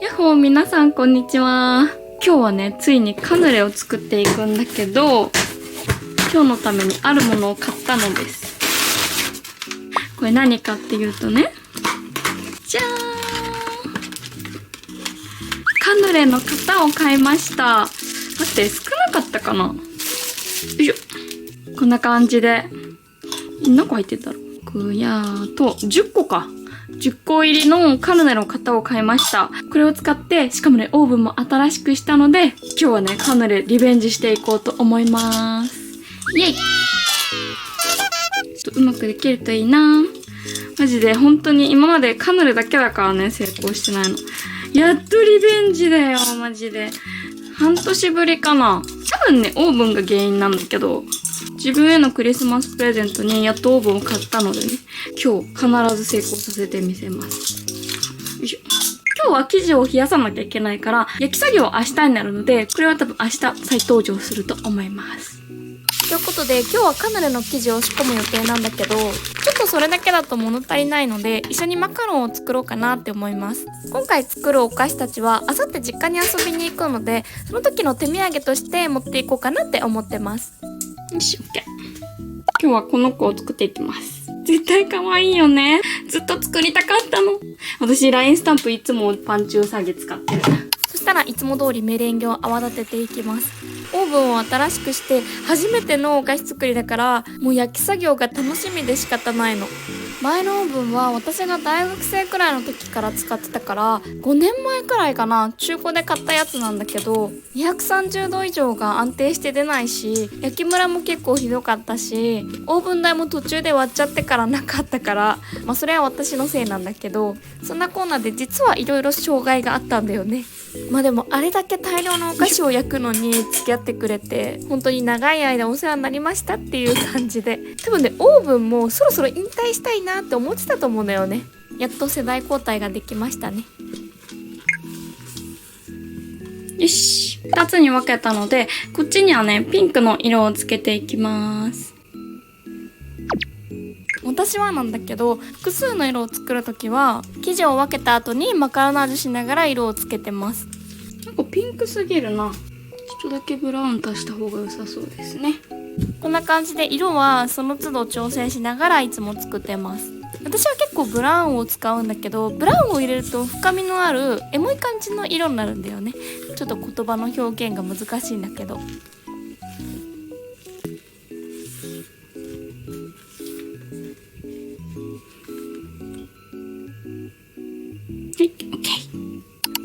やっほー、皆さんこんにちは。今日はね、ついにカヌレを作っていくんだけど、今日のためにあるものを買ったのです。これ何かっていうとね、じゃーん、カヌレの型を買いました。待って、少なかったかな？よいしょ。こんな感じで。何個入ってたろう？10個か。10個入りのカヌレの型を買いました。これを使って、しかもね、オーブンも新しくしたので、今日はね、カヌレリベンジしていこうと思います。イェイ！ちょっとうまくできるといいな。マジで本当に今までカヌレだけだからね、成功してないの。やっとリベンジだよ、マジで。半年ぶりかな。多分ね、オーブンが原因なんだけど、自分へのクリスマスプレゼントにやっとオーブンを買ったのでね、今日必ず成功させてみせます。よいしょ。今日は生地を冷やさなきゃいけないから、焼き作業は明日になるので、これは多分明日再登場すると思います。ということで今日はカヌレの生地を仕込む予定なんだけど、ちょっとそれだけだと物足りないので一緒にマカロンを作ろうかなって思います。今回作るお菓子たちはあさって実家に遊びに行くので、その時の手土産として持っていこうかなって思ってます。よし、OK。今日はこの子を作っていきます。絶対可愛いよね。ずっと作りたかったの。私、LINE スタンプいつもパンチウサギ使ってる。そしたらいつも通りメレンゲを泡立てていきます。オーブンを新しくして初めてのお菓子作りだから、もう焼き作業が楽しみで仕方ないの。前のオーブンは私が大学生くらいの時から使ってたから、5年前くらいかな、中古で買ったやつなんだけど、230度以上が安定して出ないし、焼きムラも結構ひどかったし、オーブン台も途中で割っちゃってからなかったから、それは私のせいなんだけど、そんなコーナーで実はいろいろ障害があったんだよね。でもあれだけ大量のお菓子を焼くのに付き合ってくれて、本当に長い間お世話になりましたっていう感じで、多分ね、オーブンもそろそろ引退したいなって思ってたと思うんだよね。やっと世代交代ができましたね。よし。2つに分けたので、こっちにはね、ピンクの色をつけていきます。私はなんだけど、複数の色を作るときは生地を分けた後にマカロナージュしながら色をつけてます。なんかピンクすぎるな。ちょっとだけブラウン足した方が良さそうですね。こんな感じで色はその都度調整しながらいつも作ってます。私は結構ブラウンを使うんだけど、ブラウンを入れると深みのあるエモい感じの色になるんだよね。ちょっと言葉の表現が難しいんだけど。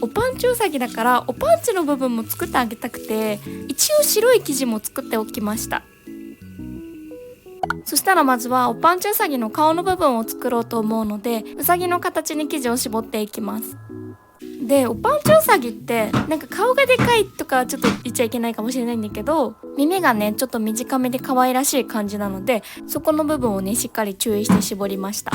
おパンチウサギだからおパンチの部分も作ってあげたくて、一応白い生地も作っておきました。そしたらまずはおパンチウサギの顔の部分を作ろうと思うので、ウサギの形に生地を絞っていきます。で、おパンチウサギってなんか顔がでかいとかちょっと言っちゃいけないかもしれないんだけど、耳がねちょっと短めで可愛らしい感じなので、そこの部分をねしっかり注意して絞りました。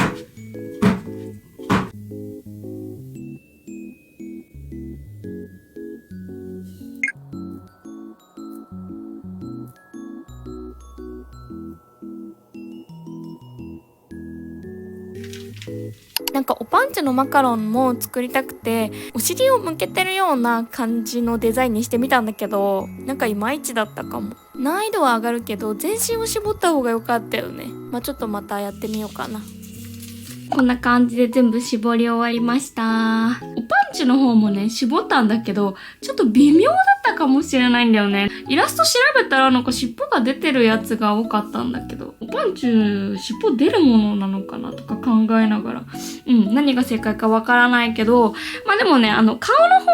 なんかおパンチのマカロンも作りたくて、お尻を向けてるような感じのデザインにしてみたんだけど、なんかいまいちだったかも。難易度は上がるけど全身を絞った方が良かったよね。ちょっとまたやってみようかな。こんな感じで全部絞り終わりました。おパンチの方もね、絞ったんだけど、ちょっと微妙だったかもしれないんだよね。イラスト調べたらなんか尻尾が出てるやつが多かったんだけど、おパンチ、尻尾出るものなのかなとか考えながら、何が正解かわからないけど、でもね、顔の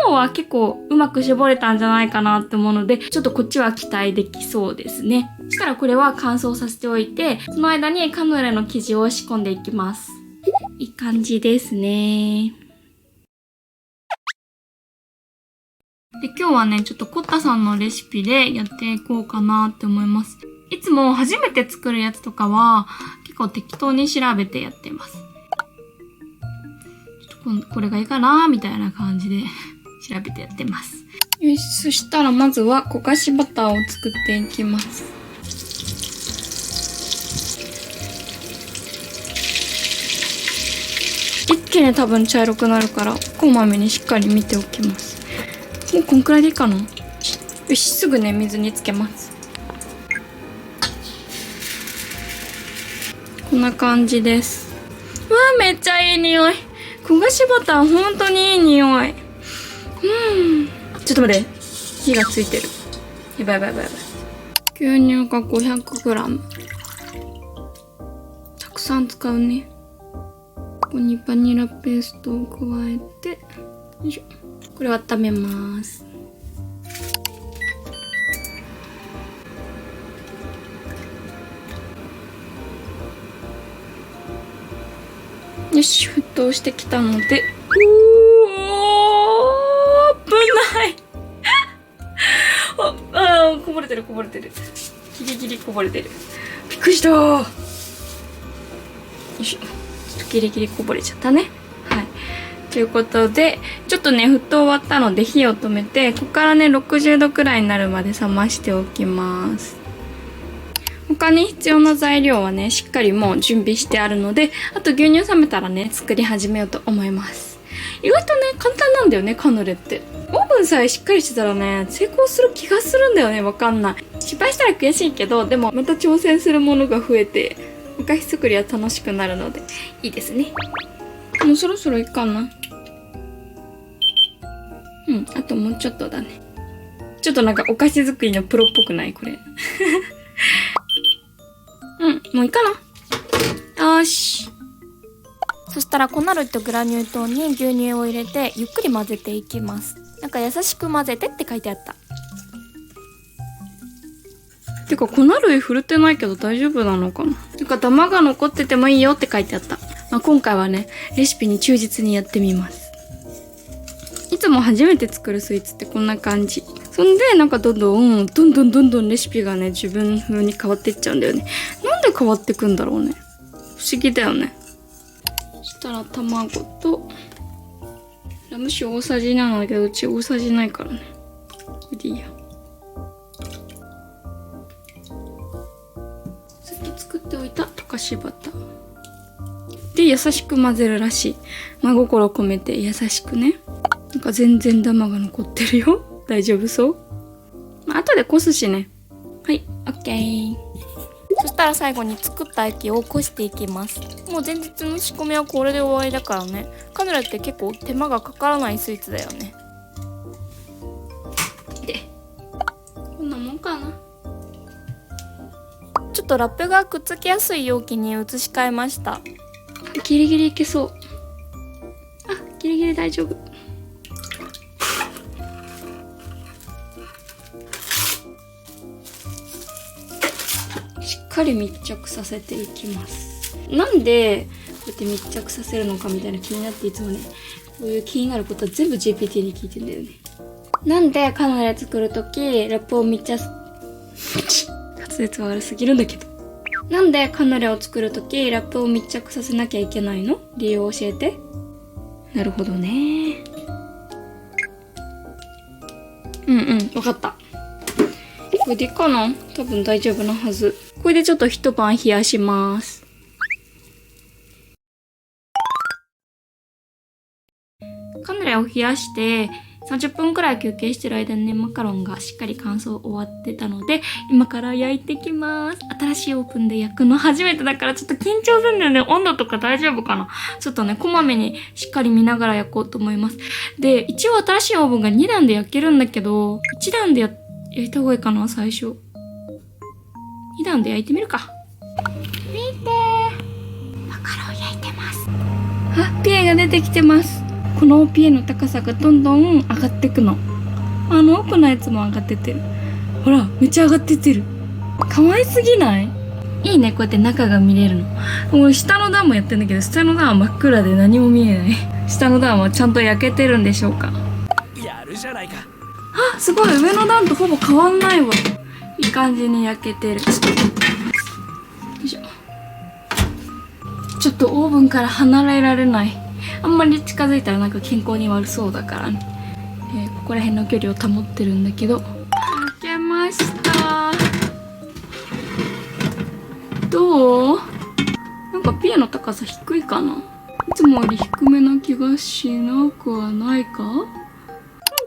方は結構うまく絞れたんじゃないかなって思うので、ちょっとこっちは期待できそうですね。そしたらこれは乾燥させておいて、その間にカヌレの生地を仕込んでいきます。いい感じですね。で、今日はね、ちょっとコッタさんのレシピでやっていこうかなって思います。いつも初めて作るやつとかは結構適当に調べてやってます。ちょっとこれがいいかなみたいな感じで調べてやってます。よし、そしたらまずは焦がしバターを作っていきます。気に多分茶色くなるからこまめにしっかり見ておきます。もうこんくらいでいいかな。よし、すぐね水につけます。こんな感じです。うわー、めっちゃいい匂い。焦がしバターほんとにいい匂い。ちょっと待って、火がついてる。やばいやばいやばいやばい。牛乳が 500g。 たくさん使うね。ここにバニラペーストを加えて、よいしょ。これを温めます。よし、沸騰してきたので、危ないこぼれてるこぼれてる。ギリギリこぼれてる。びっくりした。よいしょ。ちょっとギリギリこぼれちゃったね。はい。ということで、ちょっとね、沸騰終わったので火を止めて、ここからね、60度くらいになるまで冷ましておきます。他に必要な材料はね、しっかりもう準備してあるので、あと牛乳冷めたらね、作り始めようと思います。意外とね、簡単なんだよね、カヌレって。オーブンさえしっかりしてたらね、成功する気がするんだよね、わかんない。失敗したら悔しいけど、でもまた挑戦するものが増えて、お菓子作りは楽しくなるので、いいですね。もうそろそろいいかな。あともうちょっとだね。ちょっとなんかお菓子作りのプロっぽくないこれ。もういいかな。よーし。そしたら粉類とグラニュー糖に牛乳を入れてゆっくり混ぜていきます。なんか優しく混ぜてって書いてあった。てか粉類振るってないけど大丈夫なのかな。てかダマが残っててもいいよって書いてあった。今回はね、レシピに忠実にやってみます。いつも初めて作るスイーツってこんな感じ。そんでなんかどんどんレシピがね、自分風に変わっていっちゃうんだよね。なんで変わってくんだろうね。不思議だよね。そしたら卵とラム酒大さじなんだけど、うち大さじないからね。これでいいや。さっき作っておいた溶かしバターで優しく混ぜるらしい。真心込めて優しくね。なんか全然ダマが残ってるよ。大丈夫そう？後でこすしね。はい、オッケー。そしたら最後に作った液をこしていきます。もう前日の仕込みはこれで終わりだからね。カヌレって結構手間がかからないスイーツだよね。で、こんなもんかな。ちょっとラップがくっつきやすい容器に移し替えました。ギリギリいけそう。ギリギリ大丈夫。しっかり密着させていきます。なんでこうやって密着させるのかみたいな気になって、いつもね、こういう気になることは全部 GPT に聞いてんだよね。なんでカヌレ作るときラップを密着滑舌は悪すぎるんだけど。なんでカヌレを作るときラップを密着させなきゃいけないの？理由を教えて。なるほどね。わかった。これでいいかな？多分大丈夫なはず。これでちょっと一晩冷やします。カヌレを冷やして30分くらい休憩してる間にね、マカロンがしっかり乾燥終わってたので、今から焼いてきます。新しいオーブンで焼くの初めてだからちょっと緊張するんだよね。温度とか大丈夫かな？ちょっとね、こまめにしっかり見ながら焼こうと思います。で、一応新しいオーブンが2段で焼けるんだけど、1段で焼いた方がいいかな、最初。2段で焼いてみるか。見てー。マカロン焼いてます。ピエが出てきてます。このピエの高さがどんどん上がってくの。奥のやつも上がってってる。ほら、めっちゃ上がってってる。可愛すぎない？いいね、こうやって中が見れるの。俺下の段もやってんだけど、下の段は真っ暗で何も見えない。下の段はちゃんと焼けてるんでしょうか。やるじゃないか。すごい、上の段とほぼ変わんないわ。いい感じに焼けてる。よいしょ。ちょっとオーブンから離れられない。あんまり近づいたらなんか健康に悪そうだからね。ここら辺の距離を保ってるんだけど。焼けました。どう？なんかピエの高さ低いかな？つもより低めな気がしなくはないか。今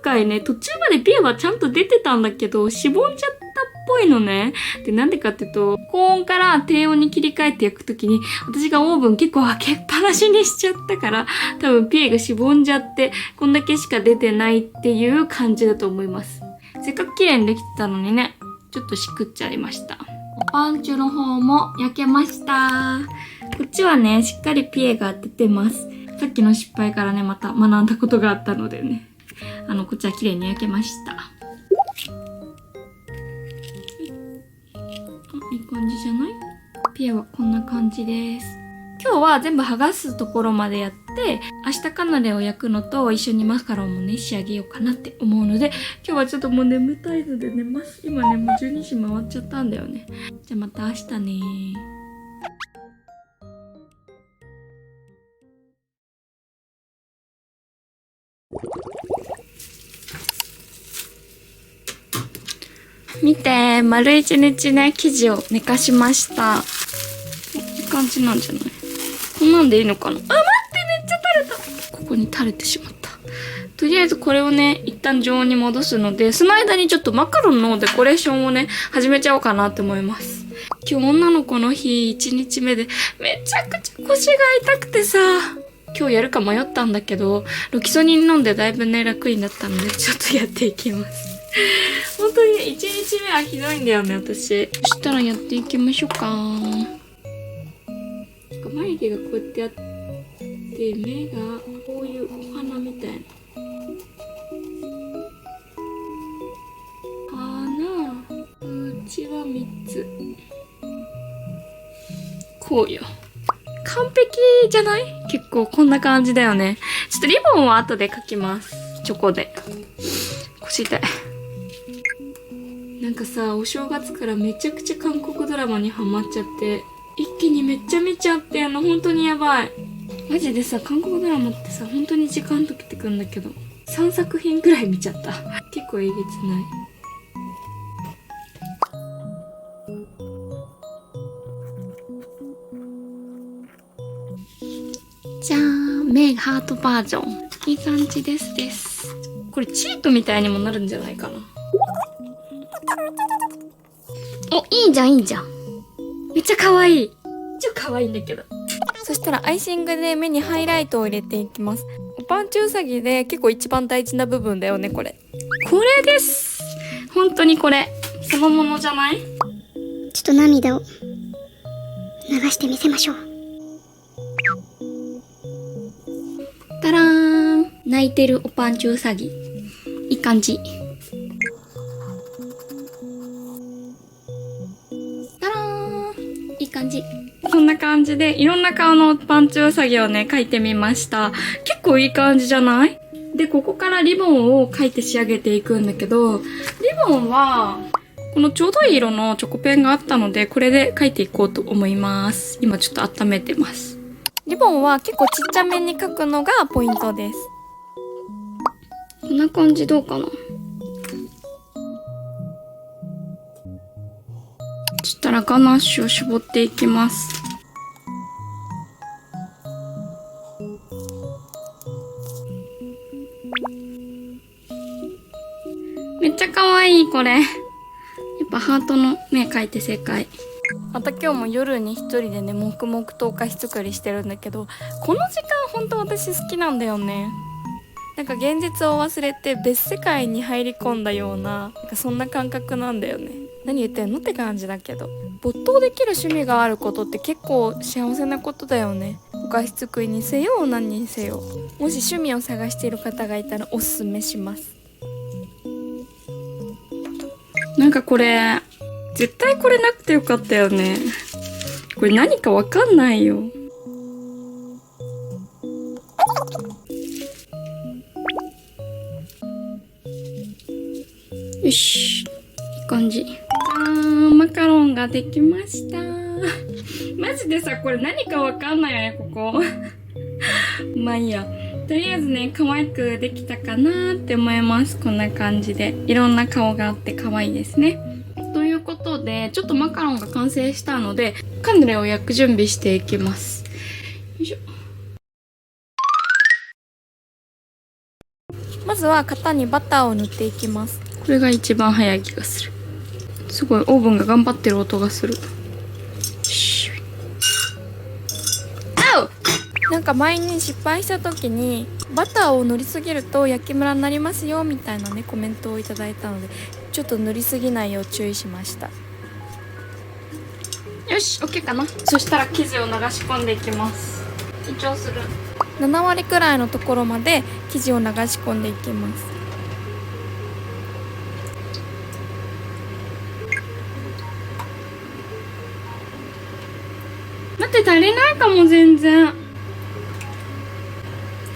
回ね、途中までピエはちゃんと出てたんだけど、しぼんじゃったっぽいのね。で、なんでかっていうと、高温から低温に切り替えて焼くときに、私がオーブン結構開けっぱなしにしちゃったから、多分ピエがしぼんじゃって、こんだけしか出てないっていう感じだと思います。せっかく綺麗にできてたのにね、ちょっとしくっちゃいました。おパンチュの方も焼けました。こっちはね、しっかりピエが出てます。さっきの失敗からね、また学んだことがあったのでね。こっちは綺麗に焼けました。いい感じじゃない？ピエはこんな感じです。今日は全部剥がすところまでやって、明日カヌレを焼くのと一緒にマカロンもね、仕上げようかなって思うので、今日はちょっともう眠たいので寝ます。今ね、もう12時回っちゃったんだよね。じゃあまた明日ね。見て、丸一日ね、生地を寝かしました。いい感じなんじゃない？こんなんでいいのかな？あ、待って、めっちゃ垂れた。ここに垂れてしまった。とりあえずこれをね、一旦常温に戻すので、その間にちょっとマカロンのデコレーションをね、始めちゃおうかなって思います。今日女の子の日1日目で、めちゃくちゃ腰が痛くてさ、今日やるか迷ったんだけど、ロキソニン飲んでだいぶね、楽になったので、ちょっとやっていきます。本当に1日目はひどいんだよね、私。そしたらやっていきましょうか。眉毛がこうやってやって、目がこういうお花みたいな。花、口は3つ。こうよ。完璧じゃない？結構こんな感じだよね。ちょっとリボンは後で描きます。チョコで。腰痛い。なんかさ、お正月からめちゃくちゃ韓国ドラマにハマっちゃって、一気にめっちゃ見ちゃって、本当にやばい。マジでさ、韓国ドラマってさ、本当に時間とけてくんだけど、3作品くらい見ちゃった。結構えげつない。じゃーん、目がハートバージョン。いい感じです。これチートみたいにもなるんじゃないかな。お、いいじゃん、いいじゃん。めっちゃ可愛い。超可愛いんだけど。そしたらアイシングで目にハイライトを入れていきます。おパンチウサギで結構一番大事な部分だよね、これ。これです。本当にこれ。そのものじゃない？ちょっと涙を流してみせましょう。たらーん。泣いてるおパンチウサギ。いい感じ。たらーん。いい感じ。こんな感じでいろんな顔のパンチウサギをね、描いてみました。結構いい感じじゃない？で、ここからリボンを描いて仕上げていくんだけど、リボンは、このちょうどいい色のチョコペンがあったので、これで描いていこうと思います。今ちょっと温めてます。リボンは結構ちっちゃめに描くのがポイントです。こんな感じどうかな？そしたらガナッシュを絞っていきます。めっちゃ可愛いこれ。やっぱハートの目描いて正解。また今日も夜に一人でね、黙々とお菓子作りしてるんだけど、この時間ほんと私好きなんだよね。なんか現実を忘れて別世界に入り込んだような、なんかそんな感覚なんだよね。何言ってんのって感じだけど、没頭できる趣味があることって結構幸せなことだよね。お菓子作りにせよ何にせよ。もし趣味を探している方がいたらおすすめします。なんかこれ絶対これなくてよかったよね。これ何かわかんないよ。よし、いい感じ。マカロンができました。マジでさ、これ何かわかんないよね、ここ。まあいいや。とりあえずね、可愛くできたかなって思います。こんな感じで。いろんな顔があって可愛いですね。ということで、ちょっとマカロンが完成したので、カヌレを焼く準備していきます。よいしょ。まずは型にバターを塗っていきます。これが一番早い気がする。すごいオーブンが頑張ってる音がする。なんか前に失敗した時にバターを塗りすぎると焼きムラになりますよみたいなねコメントをいただいたので、ちょっと塗りすぎないよう注意しました。よし OK かな。そしたら生地を流し込んでいきます。緊張する。7割くらいのところまで生地を流し込んでいきます。待って、足りないかも。全然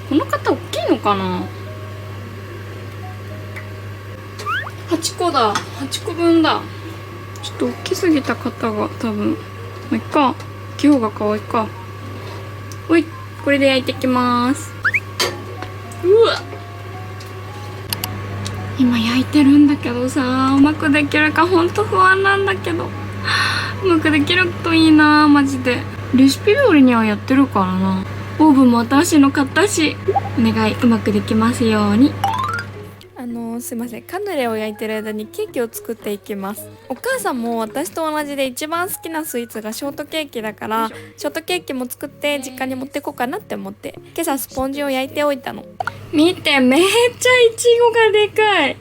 この型大きいのかな。8個だ。8個分だ。ちょっと大きすぎた型が多分。もういっか。大きい方が可愛いか。おい、これで焼いていきます。うわ、今焼いてるんだけどさ、うまくできるかほんと不安なんだけど、うまくできるといいな。マジでレシピ通りにはやってるからな。オーブンも新しいの買ったし、お願いうまくできますように。すいません、カヌレを焼いてる間にケーキを作っていきます。お母さんも私と同じで一番好きなスイーツがショートケーキだから、ショートケーキも作って実家に持ってこうかなって思って今朝スポンジを焼いておいたの。見て、めっちゃイチゴがでかい。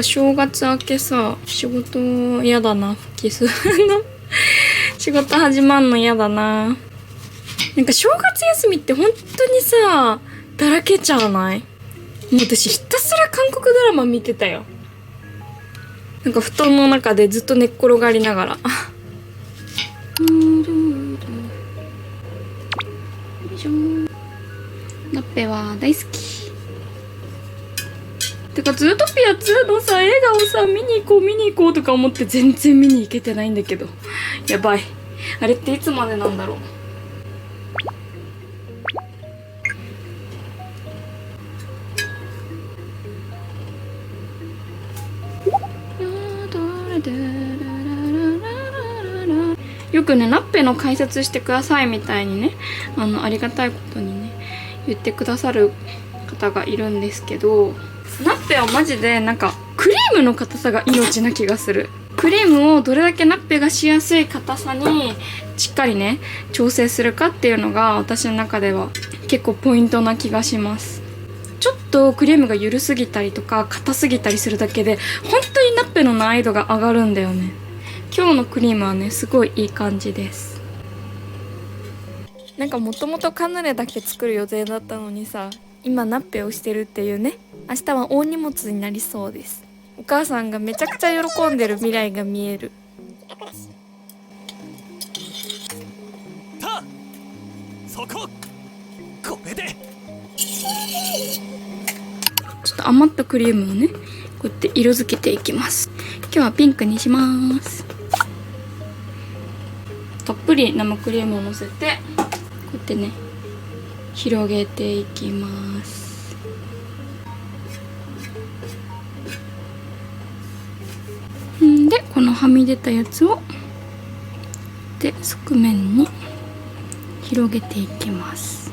正月明けさ、仕事嫌だな。復帰するの仕事始まんの嫌だな。なんか正月休みって本当にさ、だらけちゃわない？もう私ひたすら韓国ドラマ見てたよ。なんか布団の中でずっと寝っ転がりながら。ラッペは大好き。てかズートピア2のさ、映画をさ、見に行こうとか思って全然見に行けてないんだけど。やばい。あれっていつまでなんだろう。よくね、ナッペの解説してくださいみたいにね、ありがたいことにね、言ってくださる方がいるんですけど、ナッペはマジでなんかクリームの硬さが命な気がする。クリームをどれだけナッペがしやすい硬さにしっかりね調整するかっていうのが私の中では結構ポイントな気がします。ちょっとクリームが緩すぎたりとか硬すぎたりするだけで本当にナッペの難易度が上がるんだよね。今日のクリームはねすごいいい感じです。なんかもともとカヌレだけ作る予定だったのにさ、今ナッペをしてるっていうね。明日は大荷物になりそうです。お母さんがめちゃくちゃ喜んでる未来が見える。そここれでちょっと余ったクリームをねこうやって色づけていきます。今日はピンクにします。たっぷり生クリームをのせてこうやってね広げていきます。でこのはみ出たやつをで側面に広げていきます。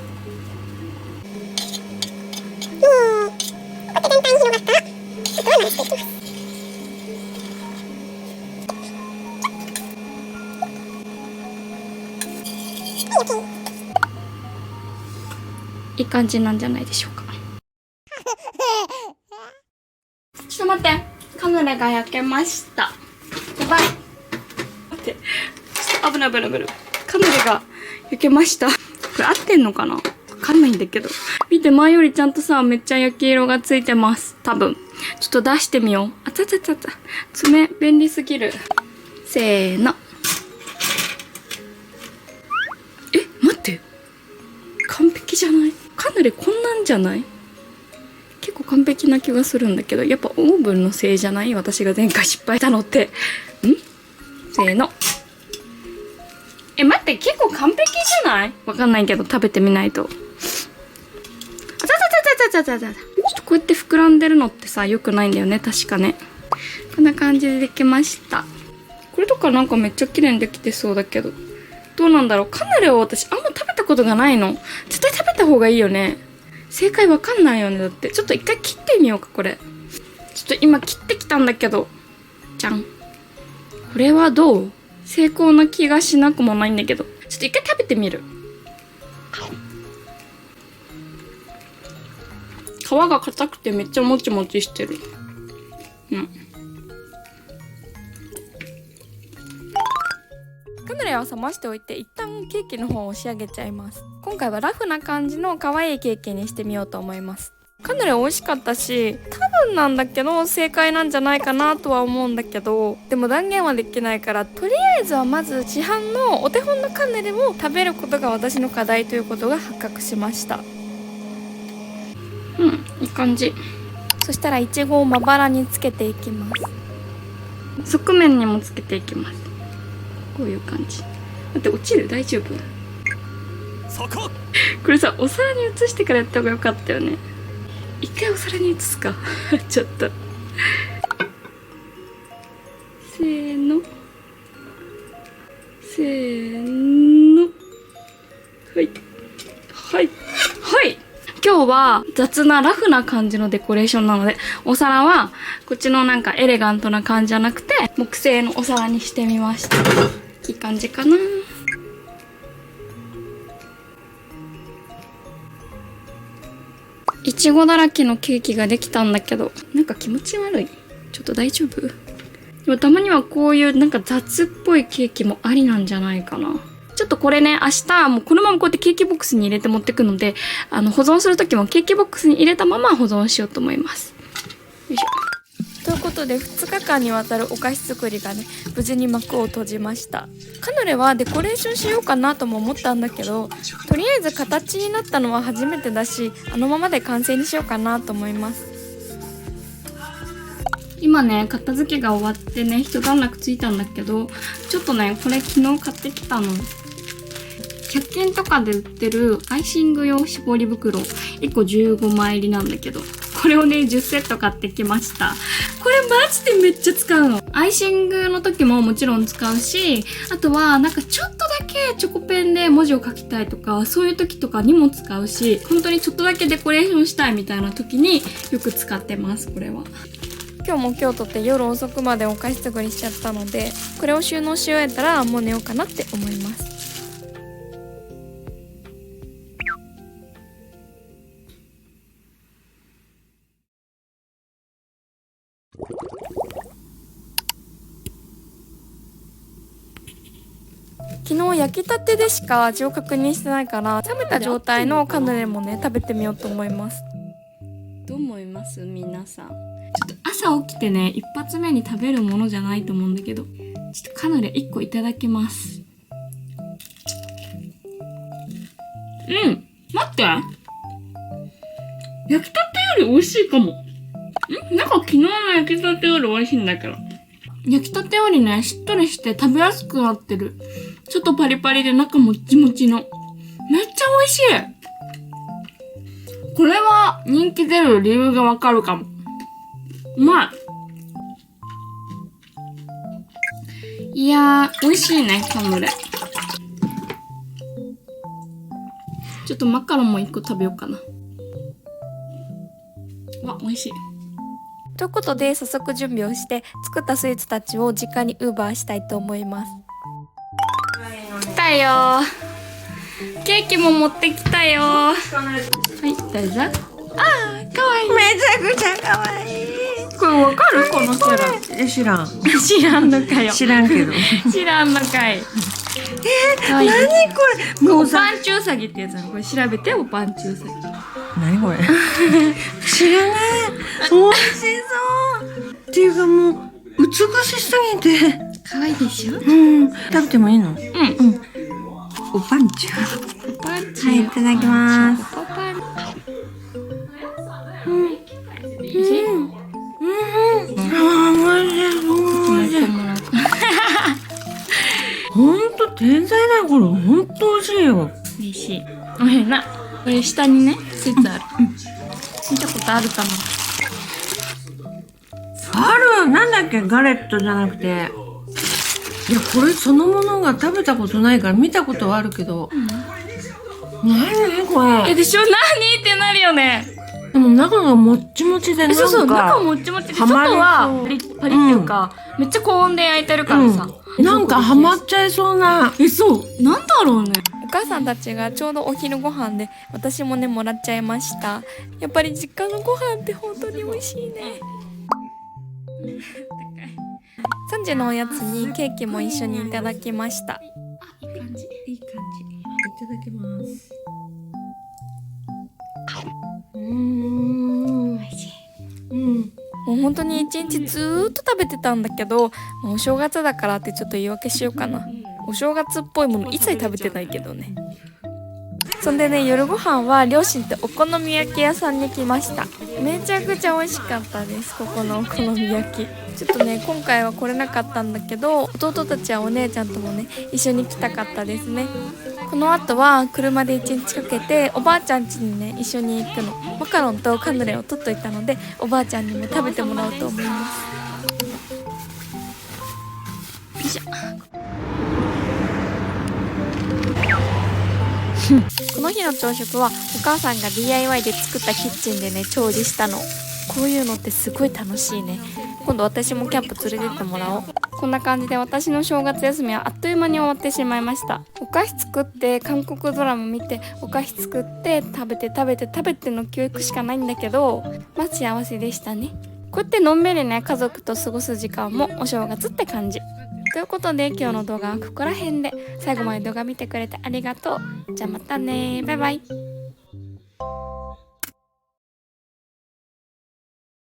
全体に広がったらあとは流していきます。いい感じなんじゃないでしょうか。ちょっと待って、カヌレが焼けました。やばい。待って、ちょっと危ない。カヌレが焼けました。これ合ってんのかな？わかんないんだけど。見て、前よりちゃんとさ、めっちゃ焼き色がついてます。多分。ちょっと出してみよう。あちゃ。爪、便利すぎる。せーの。待って。完璧じゃない？カヌレこんなんじゃない？結構完璧な気がするんだけど、やっぱオーブンのせいじゃない？私が前回失敗したのって。せーの。待って、結構完璧じゃない？わかんないけど、食べてみないと。ちょっとこうやって膨らんでるのってさ、良くないんだよね、確かね。こんな感じでできました。これとかなんかめっちゃ綺麗にできてそうだけど。どうなんだろう。カヌレを私あんま食べたことがないの。絶対食べた方がいいよね。正解わかんないよね。だってちょっと一回切ってみようか。これちょっと今切ってきたんだけど、じゃん。これはどう？成功な気がしなくもないんだけど、ちょっと一回食べてみる。皮が硬くてめっちゃもちもちしてる。カヌレは冷ましておいて一旦ケーキの方を仕上げちゃいます。今回はラフな感じの可愛いケーキにしてみようと思います。カヌレ美味しかったし、多分なんだけど正解なんじゃないかなとは思うんだけど、でも断言はできないから、とりあえずはまず市販のお手本のカヌレを食べることが私の課題ということが発覚しました。いい感じ。そしたらいちごをまばらにつけていきます。側面にもつけていきます。こういう感じ。待って、落ちる？大丈夫？そこ。これさ、お皿に移してからやった方がよかったよね。一回お皿に移すか。ちょっとせーのせーの。はいはいはい。今日は雑なラフな感じのデコレーションなので、お皿はこっちのなんかエレガントな感じじゃなくて木製のお皿にしてみました。いい感じかな。いちごだらけのケーキができたんだけど、なんか気持ち悪い。ちょっと大丈夫？でもたまにはこういうなんか雑っぽいケーキもありなんじゃないかな。ちょっとこれね、明日もうこのままこうやってケーキボックスに入れて持ってくので、保存するときもケーキボックスに入れたまま保存しようと思います。よいしょ。ということで2日間にわたるお菓子作りがね、無事に幕を閉じました。カヌレはデコレーションしようかなとも思ったんだけど、とりあえず形になったのは初めてだし、あのままで完成にしようかなと思います。今ね、片付けが終わってね、一段落ついたんだけど、ちょっとね、これ昨日買ってきたの。100均とかで売ってるアイシング用絞り袋1個15枚入りなんだけど、これをね10セット買ってきました。これマジでめっちゃ使うの。アイシングの時ももちろん使うし、あとはなんかちょっとだけチョコペンで文字を書きたいとか、そういう時とかにも使うし、本当にちょっとだけデコレーションしたいみたいな時によく使ってます。これは今日も今日とって夜遅くまでお菓子作りしちゃったので、これを収納し終えたらもう寝ようかなって思います。昨日焼きたてでしか味を確認してないから、冷めた状態のカヌレもね食べてみようと思います。どう思います皆さん？ちょっと朝起きてね、一発目に食べるものじゃないと思うんだけど、ちょっとカヌレ1個いただきます。待って、焼きたてより美味しいかも。なんか昨日の焼きたてより美味しいんだけど、焼きたてよりね、しっとりして食べやすくなってる。ちょっとパリパリで中もちもちの。めっちゃ美味しい。これは人気出る理由がわかるかも。うまい。いやー、美味しいね、カヌレ。ちょっとマカロンも1個食べようかな。わ、美味しい。ということで早速準備をして作ったスイーツたちを実家にウーバーしたいと思います。来たよー。ケーキも持ってきたよー。はい、どうぞ。あー、かわいい。めちゃくちゃ可愛い。これわかる？このキャラ。知らん。知らんのかよ。知らんけど。知らんのかい。何これ？もおうさ、パンチウサギってやつなの。これ調べて、おパンチウサギ。何これ？知らない。美味しそう。っていうかもう美しすぎて。可愛いでしょ？食べてもいいの？おパンチ。おパンチ。はい、いただきます。おパンほんと天才だよ、これ。ほんと美味しいよ。美味しい。おいしいな。これ下にね、ついてある。見たことあるかな？ある。なんだっけ、ガレットじゃなくて。いや、これそのものが食べたことないから見たことはあるけど、何これ。でしょ、何ってなるよね。でも中がもっちもちでなんか。そうそう、中もっちもちで、外ハマりそうはパリッパリっていうか、めっちゃ高温で焼いてるからさ。なんかハマっちゃいそうな。そう、なんだろうね。お母さんたちがちょうどお昼ご飯で私もねもらっちゃいました。やっぱり実家のご飯って本当に美味しいね。3時のおやつにケーキも一緒にいただきました。いい感じ。いただきます。美味しい。もう本当に一日ずーっと食べてたんだけど、お正月だからってちょっと言い訳しようかな。お正月っぽいもの一切食べてないけどね。そんでね、夜ご飯は両親とお好み焼き屋さんに来ました。めちゃくちゃ美味しかったです、ここのお好み焼き。ちょっとね、今回は来れなかったんだけど、弟たちやお姉ちゃんともね一緒に来たかったですね。この後は車で1日かけておばあちゃん家にね一緒に行くの。マカロンとカヌレを取っといたので、おばあちゃんにも食べてもらおうと思います。この日の朝食はお母さんが DIY で作ったキッチンでね調理したの。こういうのってすごい楽しいね。今度私もキャンプ連れてってもらおう。こんな感じで私の正月休みはあっという間に終わってしまいました。お菓子作って韓国ドラマ見て、お菓子作って食べての教育しかないんだけど、まあ幸せでしたね。こうやってのんびりね家族と過ごす時間もお正月って感じ。ということで今日の動画はここら辺で、最後まで動画見てくれてありがとう。じゃあまたね、バイバイ。